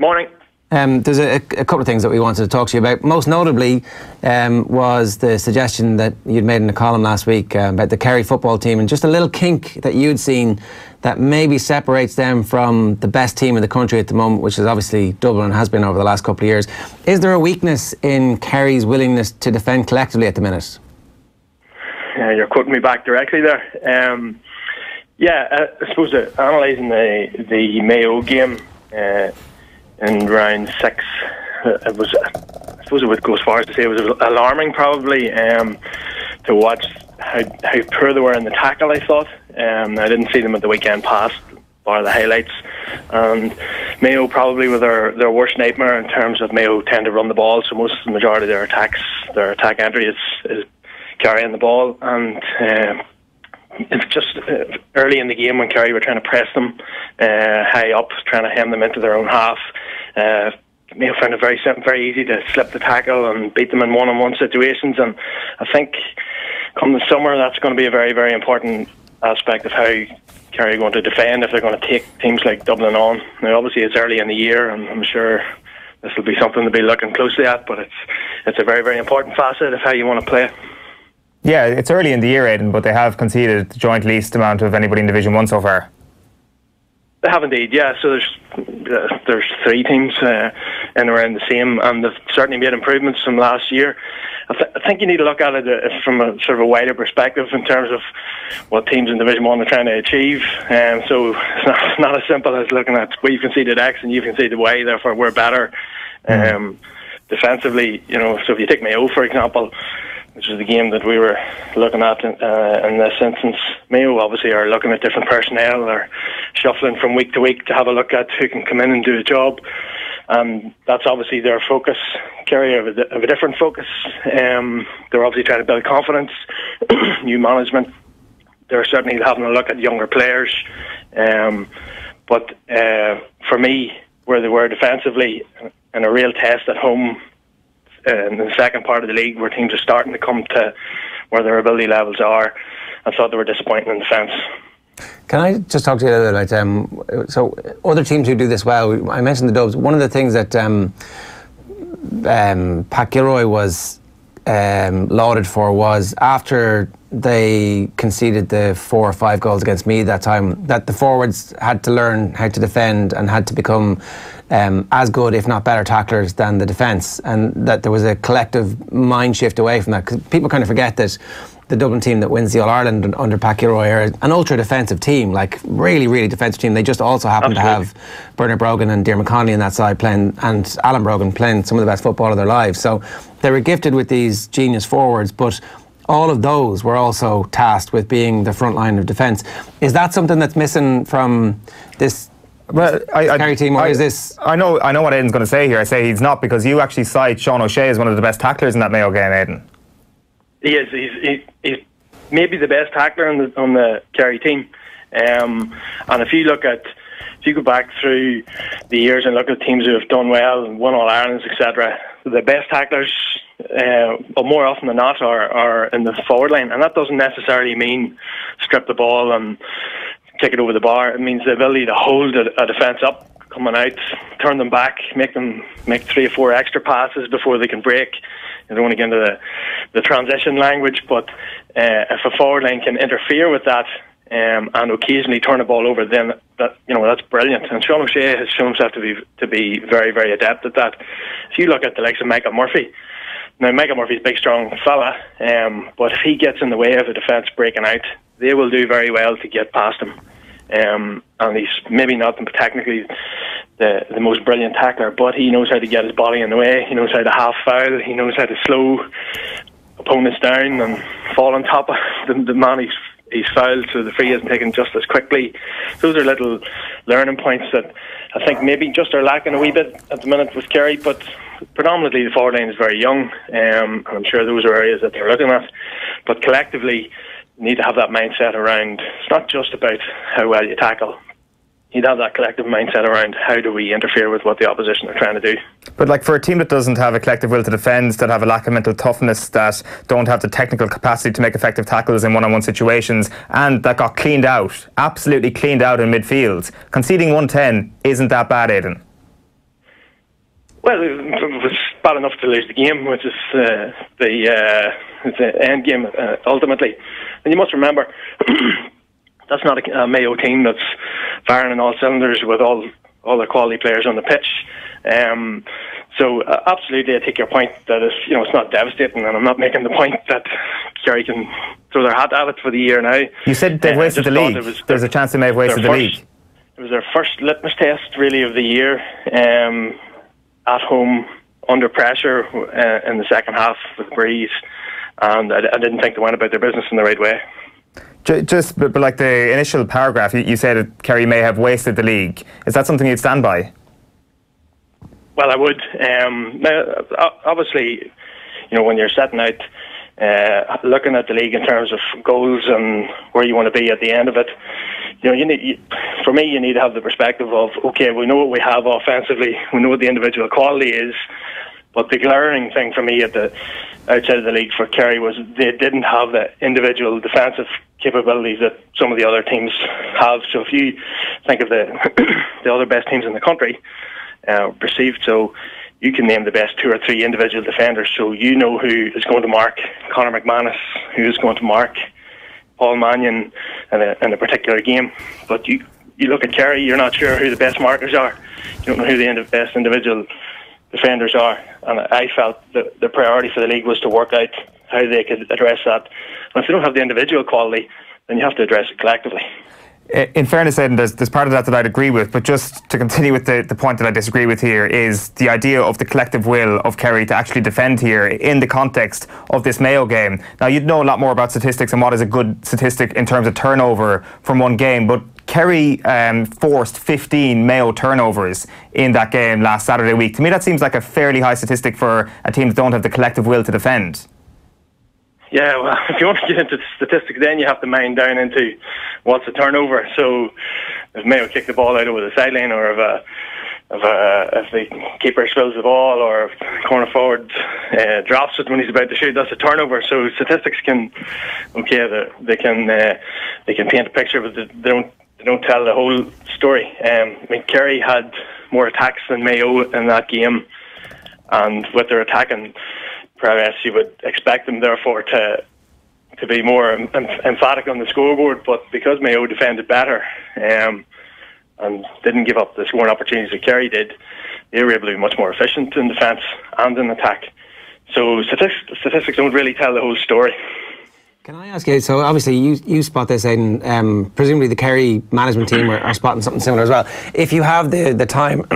Morning. There's a couple of things that we wanted to talk to you about. Most notably was the suggestion that you'd made in a column last week about the Kerry football team and just a little kink that you'd seen that maybe separates them from the best team in the country at the moment, which is obviously Dublin and has been over the last couple of years. Is there a weakness in Kerry's willingness to defend collectively at the minute? You're quoting me back directly there. I suppose analysing the Mayo game in round 6, I suppose it would go as far as to say it was alarming probably to watch how poor they were in the tackle, I thought. I didn't see them at the weekend past, bar the highlights. And Mayo probably were their worst nightmare in terms of Mayo tend to run the ball, so the majority of their attack entry is carrying the ball. And it's just early in the game when Kerry were trying to press them high up, trying to hem them into their own half. Mayo found it very easy to slip the tackle and beat them in one-on-one situations. And I think come the summer, that's going to be a very, very important aspect of how Kerry are going to defend if they're going to take teams like Dublin on. Now, obviously, it's early in the year, and I'm sure this will be something to be looking closely at. But it's a very, very important facet of how you want to play. Yeah, it's early in the year, Aidan, but they have conceded the joint least amount of anybody in Division 1 so far. They have indeed, yeah. So there's 3 teams in around the same, and they've certainly made improvements from last year. I think you need to look at it from a sort of a wider perspective in terms of what teams in Division 1 are trying to achieve. So it's not as simple as looking at we've conceded X and you've conceded Y, therefore we're better. Defensively, so if you take Mayo, for example, which is the game that we were looking at in this instance, Mayo obviously are looking at different personnel. They're shuffling from week to week to have a look at who can come in and do a job. And that's obviously their focus. Kerry have a different focus. They're obviously trying to build confidence, new management. They're certainly having a look at younger players. But for me, where they were defensively, in a real test at home, in the second part of the league where teams are starting to come to where their ability levels are, I thought they were disappointing in defence. Can I just talk to you a little bit about so other teams who do this well? I mentioned the Dubs. One of the things that Pat Gilroy was lauded for was after they conceded the 4 or 5 goals against Meath that time, that the forwards had to learn how to defend and had to become as good, if not better, tacklers than the defence, and that there was a collective mind shift away from that. Because people kind of forget that the Dublin team that wins the All-Ireland under Pat Gilroy are an ultra-defensive team, like really, really defensive team. They just also happen to have Bernard Brogan and Diarmuid Connolly on that side playing, and Alan Brogan playing some of the best football of their lives. So they were gifted with these genius forwards, but all of those were also tasked with being the front line of defence. Is that something that's missing from this Kerry team, or is this? I know what Aidan's going to say here. I say he's not, because you actually cite Sean O'Shea as one of the best tacklers in that Mayo game, Aidan. He is. He's maybe the best tackler on the Kerry team. And if you go back through the years and look at teams who have done well and won All-Irelands, etc., the best tacklers, but more often than not, are in the forward line. And that doesn't necessarily mean strip the ball and kick it over the bar. It means the ability to hold a defence up, coming out, turn them back, make 3 or 4 extra passes before they can break. I don't want to get into the transition language, but if a forward line can interfere with that and occasionally turn the ball over, then that's brilliant. And Sean O'Shea has shown himself to be very, very adept at that. If you look at the likes of Michael Murphy, now Michael Murphy's a big, strong fella, but if he gets in the way of a defence breaking out, they will do very well to get past him. And he's maybe not technically the most brilliant tackler, but he knows how to get his body in the way. He knows how to half foul. He knows how to slow opponents down and fall on top of the man he's fouled, so the free isn't taken just as quickly. Those are little learning points that I think maybe just are lacking a wee bit at the minute with Kerry, but predominantly the forward line is very young, and I'm sure those are areas that they're looking at. But collectively, you need to have that mindset around, it's not just about how well you tackle. You need to have that collective mindset around how do we interfere with what the opposition are trying to do. But like for a team that doesn't have a collective will to defend, that have a lack of mental toughness, that don't have the technical capacity to make effective tackles in one-on-one situations, and that got cleaned out, absolutely cleaned out in midfield, conceding 110 isn't that bad, Aidan? Well, it was bad enough to lose the game, which is the end game ultimately. And you must remember, that's not a Mayo team that's firing on all cylinders with all the quality players on the pitch. So absolutely, I take your point that it's not devastating, and I'm not making the point that Kerry can throw their hat at it for the year now. You said they've wasted the league. There's a chance they may have wasted the league. It was their first litmus test, really, of the year. At home, under pressure in the second half with the breeze, and I didn't think they went about their business in the right way. But like the initial paragraph, you said that Kerry may have wasted the league. Is that something you'd stand by? Well, I would. Now, obviously, when you're setting out, looking at the league in terms of goals and where you want to be at the end of it, you need to have the perspective of, okay, we know what we have offensively, we know what the individual quality is, but the glaring thing for me outside of the league for Kerry was they didn't have the individual defensive capabilities that some of the other teams have. So if you think of the other best teams in the country, perceived, so you can name the best 2 or 3 individual defenders, so you know who is going to mark Conor McManus, who is going to mark Paul Mannion in a particular game. But you look at Kerry, you're not sure who the best markers are. You don't know who the best individual defenders are. And I felt that the priority for the league was to work out how they could address that. And if they don't have the individual quality, then you have to address it collectively. In fairness, Aidan, there's part of that I'd agree with, but just to continue with the point that I disagree with here is the idea of the collective will of Kerry to actually defend here in the context of this Mayo game. Now, you'd know a lot more about statistics and what is a good statistic in terms of turnover from one game, but Kerry forced 15 Mayo turnovers in that game last Saturday week. To me, that seems like a fairly high statistic for a team that don't have the collective will to defend. Yeah, well, if you want to get into statistics, then you have to mine down into what's a turnover. So if Mayo kick the ball out over the sideline, or if the keeper spills the ball, or if the corner forward drops it when he's about to shoot, that's a turnover. So statistics can paint a picture, but they don't tell the whole story. Kerry had more attacks than Mayo in that game, and with their attacking prowess, you would expect them therefore to be more emphatic on the scoreboard, but because Mayo defended better and didn't give up the scoring opportunities that Kerry did, they were able to be much more efficient in defence and in attack. So statistics don't really tell the whole story. Can I ask you, so obviously you spot this, Aidan, presumably the Kerry management team are spotting something similar as well. If you have the time,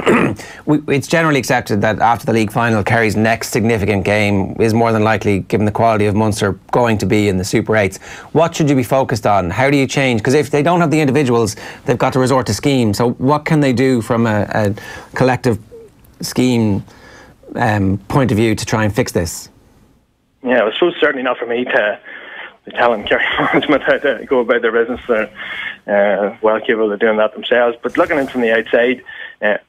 it's generally accepted that after the league final, Kerry's next significant game is more than likely, given the quality of Munster, going to be in the Super 8s. What should you be focused on? How do you change? Because if they don't have the individuals, they've got to resort to scheme. So what can they do from a collective scheme point of view to try and fix this? Yeah, I suppose certainly not for me to telling Kerry management how to go about their business. They're well capable of doing that themselves. But looking in from the outside,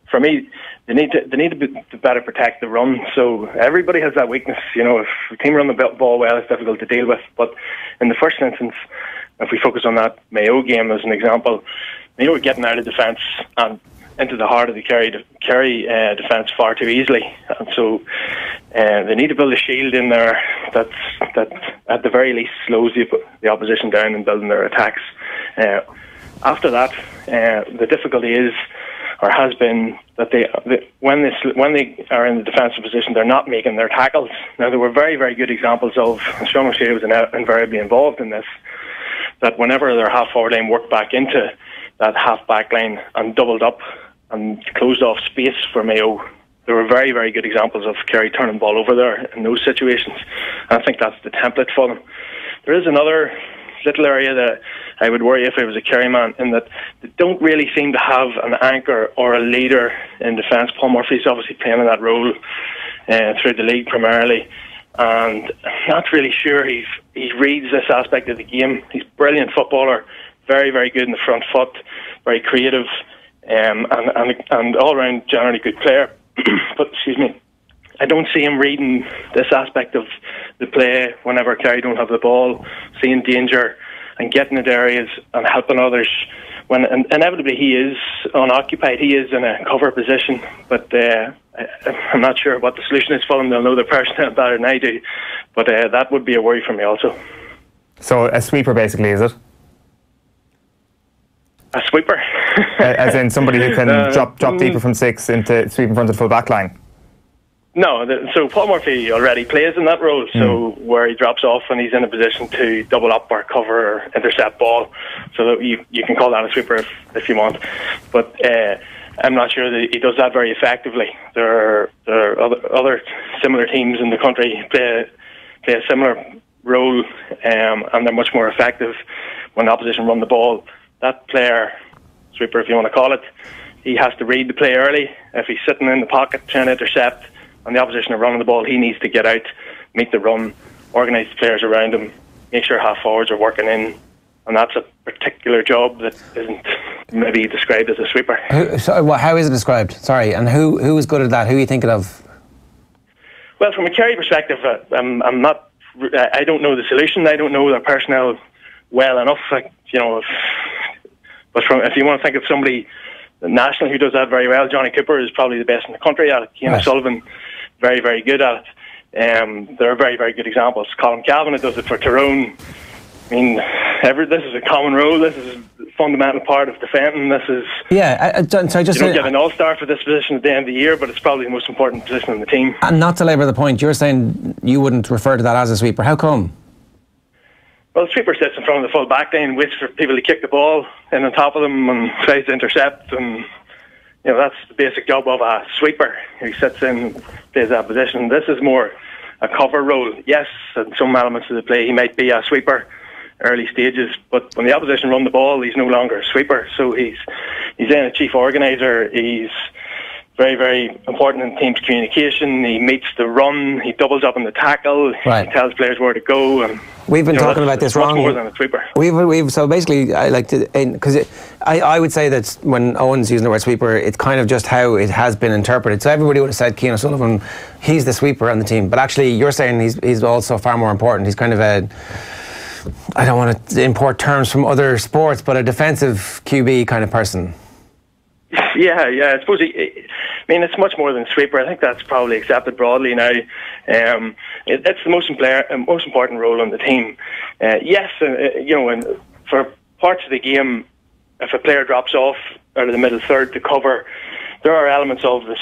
for me, they need to better protect the run. So everybody has that weakness. If the team run the ball well, it's difficult to deal with. But in the first instance, if we focus on that Mayo game as an example, Mayo were getting out of defence and into the heart of the Kerry defence far too easily, and so they need to build a shield in there that at the very least slows the opposition down in building their attacks. After that, the difficulty is, or has been, that when they are in the defensive position, they're not making their tackles. Now, there were very, very good examples of, and Sean O'Shea was invariably involved in this, that whenever their half-forward line worked back into that half-back line and doubled up and closed off space for Mayo, there were very, very good examples of Kerry turning the ball over there in those situations. And I think that's the template for them. There is another little area that I would worry if I was a Kerry man, in that they don't really seem to have an anchor or a leader in defence. Paul Murphy's obviously playing in that role through the league primarily, and I'm not really sure he reads this aspect of the game. He's a brilliant footballer, very, very good in the front foot, very creative, and all round generally good player. But I don't see him reading this aspect of the play whenever Kerry don't have the ball, seeing danger and getting into areas and helping others when inevitably he is unoccupied, he is in a cover position. But I'm not sure what the solution is for them. They'll know their personnel better than I do, but that would be a worry for me also. So a sweeper basically, is it? A sweeper? As in somebody who can drop deeper from 6 into sweep in front of the full back line? No, so Paul Murphy already plays in that role, so where he drops off and he's in a position to double up or cover or intercept ball, so that you can call that a sweeper if you want. But I'm not sure that he does that very effectively. There are other similar teams in the country play a similar role, and they're much more effective when the opposition run the ball. That player, sweeper if you want to call it, he has to read the play early. If he's sitting in the pocket trying to intercept and the opposition are running the ball, he needs to get out, meet the run, organise the players around him, make sure half forwards are working in, and that's a particular job that isn't maybe described as a sweeper. How is it described? Sorry, and who is good at that? Who are you thinking of? Well, from a Kerry perspective, I'm not. I don't know the solution. I don't know their personnel well enough. But if you want to think of somebody national who does that very well, Johnny Cooper is probably the best in the country at it. Aidan O'Sullivan, very, very good at it. There are very, very good examples. Colin Cavanagh does it for Tyrone. I mean, this is a common role. This is a fundamental part of defending. This is so I just you don't get an all-star for this position at the end of the year, but it's probably the most important position in the team. And not to labour the point, you're saying you wouldn't refer to that as a sweeper. How come? Well, the sweeper sits in front of the full back line, waits for people to kick the ball in on top of them and tries to intercept, and that's the basic job of a sweeper who sits in, plays that position. This is more a cover role. Yes, in some elements of the play he might be a sweeper early stages, but when the opposition run the ball, he's no longer a sweeper. So he's then a chief organiser. He's very, very important in team's communication. He meets the run. He doubles up in the tackle. Right. He tells players where to go. And we've been talking about this wrong. Much more than a sweeper. We've so basically, I like to, because I would say that when Owen's using the word sweeper, it's kind of just how it has been interpreted. So everybody would have said Aidan O'Sullivan, he's the sweeper on the team, but actually you're saying he's also far more important. He's kind of I don't want to import terms from other sports, but a defensive QB kind of person. Yeah. I suppose it's much more than sweeper. I think that's probably accepted broadly now. It's the most important role on the team. Yes, and for parts of the game, if a player drops off out of the middle third to cover, there are elements of the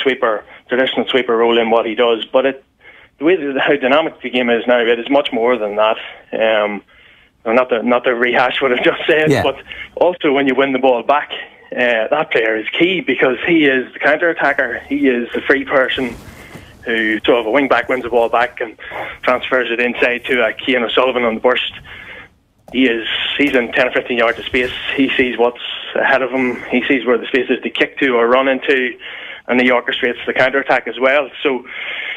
traditional sweeper role in what he does. But the way how dynamic the game is now, it is much more than that. Not to rehash what I've just said, but also when you win the ball back, that player is key because he is the counter-attacker. He is the free person who, so if a wing-back wins the ball back and transfers it inside to Aidan O'Sullivan on the burst, he's in 10 or 15 yards of space. He sees what's ahead of him. He sees where the space is to kick to or run into, and he orchestrates the counter-attack as well. So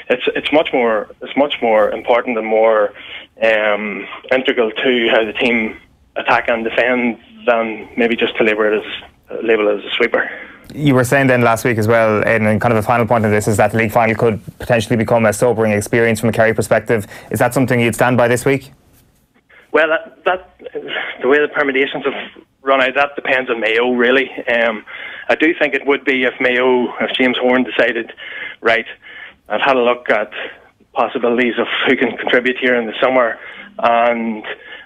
it's much more important and more integral to how the team attack and defend than maybe just to label it as a sweeper. You were saying then last week as well, Aidan, and kind of a final point of this is that the league final could potentially become a sobering experience from a Kerry perspective. Is that something you'd stand by this week? Well, that the way the permutations have run out, that depends on Mayo really. I do think it would be if James Horan decided, right, I've had a look at possibilities of who can contribute here in the summer, and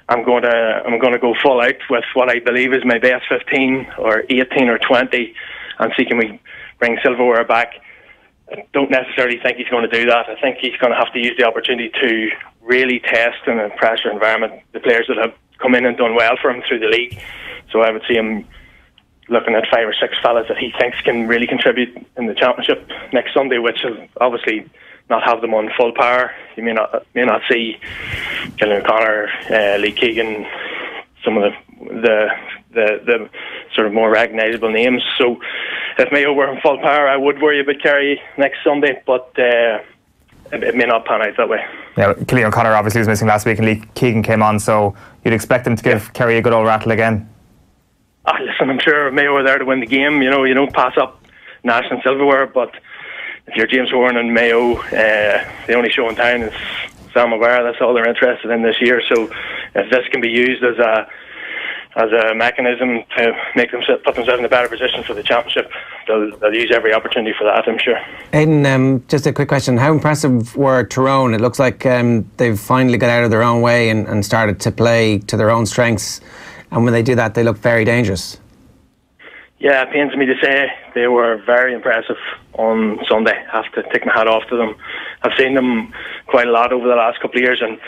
I'm going to go full out with what I believe is my best 15 or 18 or 20 and see can we bring silverware back. I don't necessarily think he's going to do that. I think he's going to have to use the opportunity to really test in a pressure environment the players that have come in and done well for him through the league. So I would see him looking at 5 or 6 fellas that he thinks can really contribute in the championship next Sunday, which will obviously not have them on full power. You may not see Killian O'Connor, Lee Keegan, some of the sort of more recognisable names. So if Mayo were on full power, I would worry about Kerry next Sunday, but it may not pan out that way. Yeah, Killian O'Connor obviously was missing last week and Lee Keegan came on, so you'd expect him to give Kerry a good old rattle again? Listen, I'm sure Mayo are there to win the game. You don't pass up national silverware, but if you're James Horan and Mayo, the only show in town is Sam Maguire. That's all they're interested in this year. So if this can be used as as a mechanism to make them put themselves in a better position for the championship. They'll use every opportunity for that, I'm sure. Aidan, just a quick question. How impressive were Tyrone? It looks like they've finally got out of their own way and started to play to their own strengths. And when they do that, they look very dangerous. Yeah, it pains me to say they were very impressive on Sunday. I have to take my hat off to them. I've seen them quite a lot over the last couple of years, and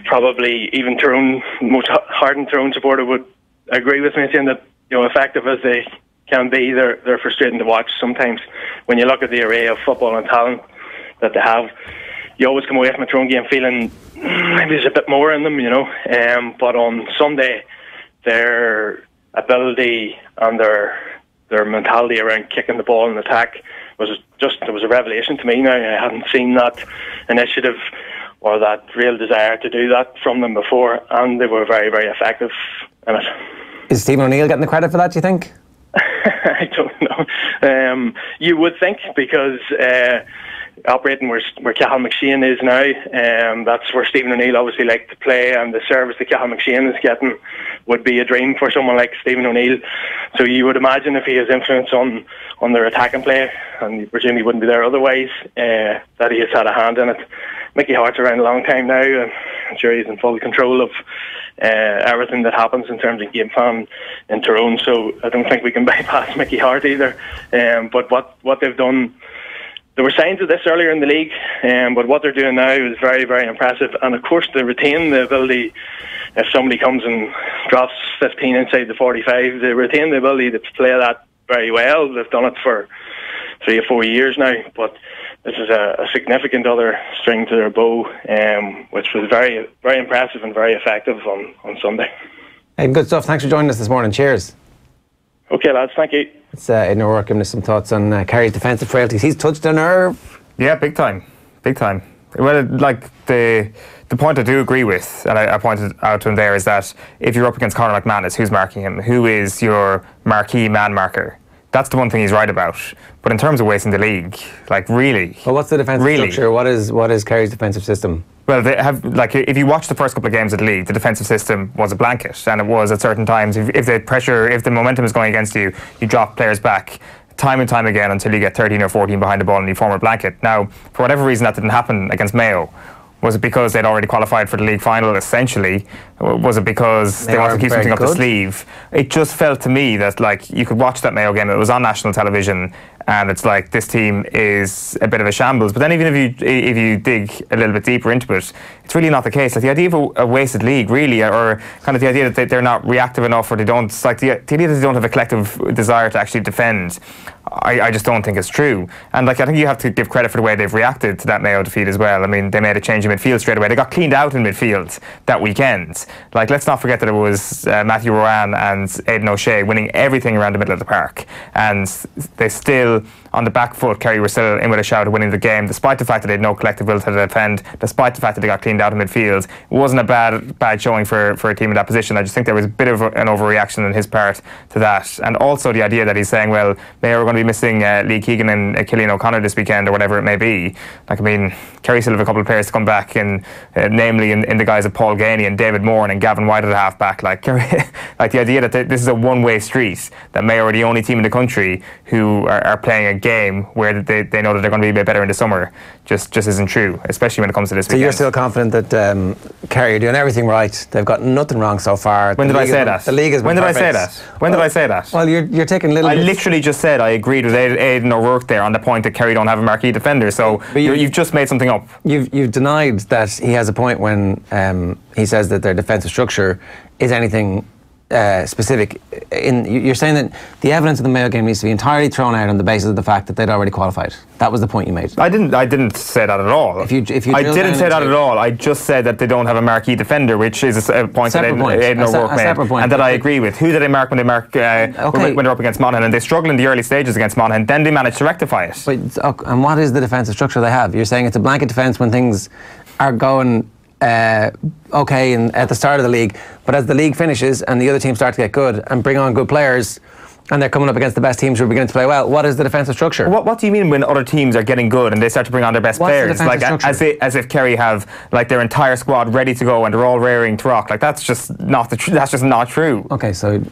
probably even Tyrone, most hardened Tyrone supporter would agree with me saying that, effective as they can be, they're frustrating to watch sometimes. When you look at the array of football and talent that they have, you always come away from a Tyrone game feeling maybe there's a bit more in them, but on Sunday, their ability and their mentality around kicking the ball in attack was a revelation to me now. I hadn't seen that initiative or that real desire to do that from them before, and they were very, very effective in it. Is Stephen O'Neill getting the credit for that, do you think? I don't know. You would think, because operating where Cathal McShane is now, that's where Stephen O'Neill obviously liked to play, and the service that Cathal McShane is getting would be a dream for someone like Stephen O'Neill. So you would imagine if he has influence on their attacking play, and you presume he wouldn't be there otherwise, that he has had a hand in it. Mickey Hart's around a long time now, and I'm sure he's in full control of everything that happens in terms of game plan in Tyrone, so I don't think we can bypass Mickey Hart either. But what they've done, there were signs of this earlier in the league, but what they're doing now is very, very impressive. And of course, they retain the ability, if somebody comes and drops 15 inside the 45, they retain the ability to play that very well. They've done it for 3 or 4 years now, but this is a significant other string to their bow, which was very, very impressive and very effective on Sunday. Hey, good stuff. Thanks for joining us this morning. Cheers. Okay, lads. Thank you. It's Aidan O'Rourke giving us some thoughts on Kerry's defensive frailties. He's touched a nerve. Yeah, big time. Big time. Well, like the point I do agree with, and I pointed out to him there, is that if you're up against Conor McManus, who's marking him? Who is your marquee man marker? That's the one thing he's right about. But in terms of wasting the league, like, really. Well, what's the defensive structure? What is Kerry's defensive system? Well, they have, like, if you watch the first couple of games of the league, the defensive system was a blanket, and it was at certain times. If the momentum is going against you, you drop players back time and time again until you get 13 or 14 behind the ball and you form a blanket. Now, for whatever reason, that didn't happen against Mayo. Was it because they'd already qualified for the league final, essentially? Was it because they wanted to keep something up the sleeve? It just felt to me that, like, you could watch that Mayo game, it was on national television, and it's like, this team is a bit of a shambles. But then even if you dig a little bit deeper into it, it's really not the case. Like, the idea of a wasted league, really, or kind of the idea that they're not reactive enough, or they don't, like, the idea that they don't have a collective desire to actually defend, I just don't think it's true. And, like, I think you have to give credit for the way they've reacted to that Mayo defeat as well. I mean, they made a change in midfield straight away. They got cleaned out in midfield that weekend. Like, let's not forget that it was Matthew Rowan and Aidan O'Shea winning everything around the middle of the park. And they still, on the back foot, Kerry were still in with a shout of winning the game, despite the fact that they had no collective will to defend, despite the fact that they got cleaned out in midfield. It wasn't a bad showing for a team in that position. I just think there was a bit of an overreaction on his part to that. And also the idea that he's saying, well, Mayo are going to be missing Lee Keegan and Killian O'Connor this weekend, or whatever it may be. Like, I mean, Kerry still have a couple of players to come back, and namely in the guys of Paul Ganey and David Moore and Gavin White at half back. Like, like, the idea that this is a one-way street, that Mayo are the only team in the country who are playing a game where they know that they're going to be a bit better in the summer, just isn't true, especially when it comes to this weekend. So you're still confident that Kerry are doing everything right? They've got nothing wrong so far. When did I say that? The league has been perfect. When did I say that? When did I say that? Well, you're taking a little I literally just said I agreed with Aidan O'Rourke there on the point that Kerry don't have a marquee defender, so you've just made something up. You've denied that he has a point when he says that their defensive structure is anything specific. You're saying that the evidence of the Mayo game needs to be entirely thrown out on the basis of the fact that they'd already qualified. That was the point you made. I didn't say that at all. I didn't say that at all. I just said that they don't have a marquee defender, which is a point that Aidan O'Rourke made, and that I agree with. Who did they mark when they when they're up against Monaghan? And they struggled in the early stages against Monaghan. Then they managed to rectify it. But, and what is the defensive structure they have? You're saying it's a blanket defence when things are going okay at the start of the league, but as the league finishes and the other teams start to get good and bring on good players, and they're coming up against the best teams who are beginning to play well. What is the defensive structure? What do you mean when other teams are getting good and they start to bring on their best players? Like as if Kerry have like their entire squad ready to go and they're all raring to rock. Like that's just not true. Okay, so.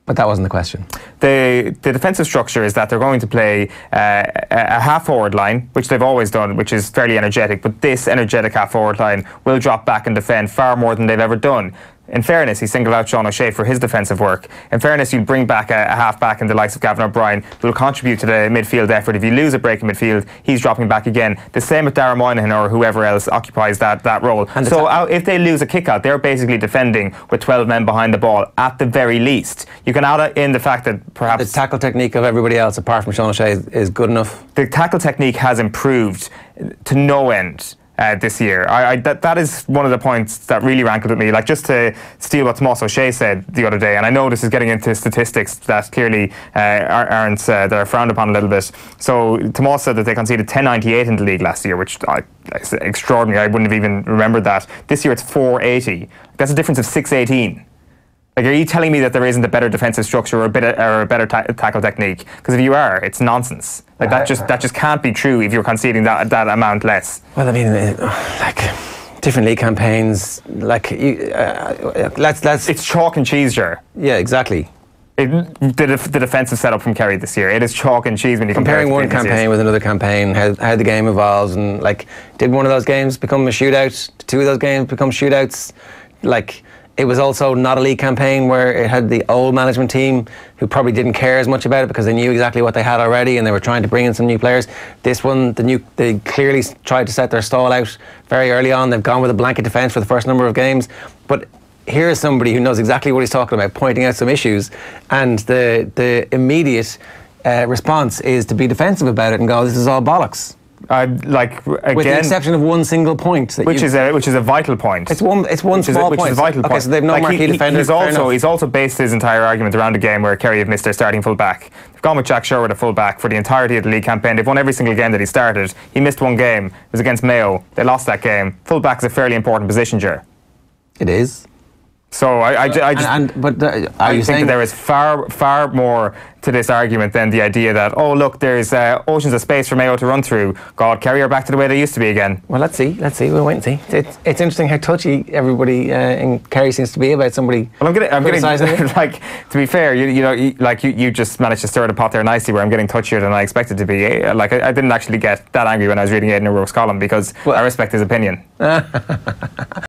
But that wasn't the question. The defensive structure is that they're going to play a half-forward line, which they've always done, which is fairly energetic, but this energetic half-forward line will drop back and defend far more than they've ever done. In fairness, he singled out Sean O'Shea for his defensive work. In fairness, you bring back a half-back in the likes of Gavin O'Brien, who will contribute to the midfield effort. If you lose a break in midfield, he's dropping back again. The same with Darragh Moynihan or whoever else occupies that role. So if they lose a kick-out, they're basically defending with 12 men behind the ball at the very least. You can add in the fact that perhaps... The tackle technique of everybody else, apart from Sean O'Shea, is good enough? The tackle technique has improved to no end. This year. That is one of the points that really rankled with me. Like, just to steal what Tomás O'Shea said the other day, and I know this is getting into statistics that clearly aren't that are frowned upon a little bit. So Tomás said that they conceded 10.98 in the league last year, which is extraordinary. I wouldn't have even remembered that. This year it's 4.80. That's a difference of 6.18. Like, are you telling me that there isn't a better defensive structure or a better tackle technique? Because if you are, it's nonsense. Like, that just can't be true if you're conceding that amount less. Well, I mean, like, different league campaigns, like, let's. It's chalk and cheese, Ger. Yeah, exactly. The defensive setup from Kerry this year, it is chalk and cheese when you comparing one campaign with another campaign, how the game evolves, and like, did one of those games become a shootout? Did two of those games become shootouts? Like. It was also not a league campaign where it had the old management team who probably didn't care as much about it because they knew exactly what they had already and they were trying to bring in some new players. This one, they clearly tried to set their stall out very early on. They've gone with a blanket defence for the first number of games. But here is somebody who knows exactly what he's talking about, pointing out some issues, and the immediate response is to be defensive about it and go, this is all bollocks. Like, again, with the exception of one single point, which is a vital point. It's one small point. Which is a vital point. Okay, so they've no marquee defenders. He's also based his entire argument around a game where Kerry have missed their starting full back. They've gone with Jack Sherwood at full back for the entirety of the league campaign. They've won every single game that he started. He missed one game. It was against Mayo. They lost that game. Full back is a fairly important position, Ger. It is. So I think that there is far more to this argument than the idea that, oh look, there's oceans of space for Mayo to run through. God, Kerry are back to the way they used to be again. Well, let's see. We'll wait and see. It's interesting how touchy everybody in Kerry seems to be about somebody. Well, I'm getting like, to be fair, you just managed to stir the pot there nicely, where I'm getting touchier than I expected to be. Like, I didn't actually get that angry when I was reading Aidan O'Rourke's column because I respect his opinion.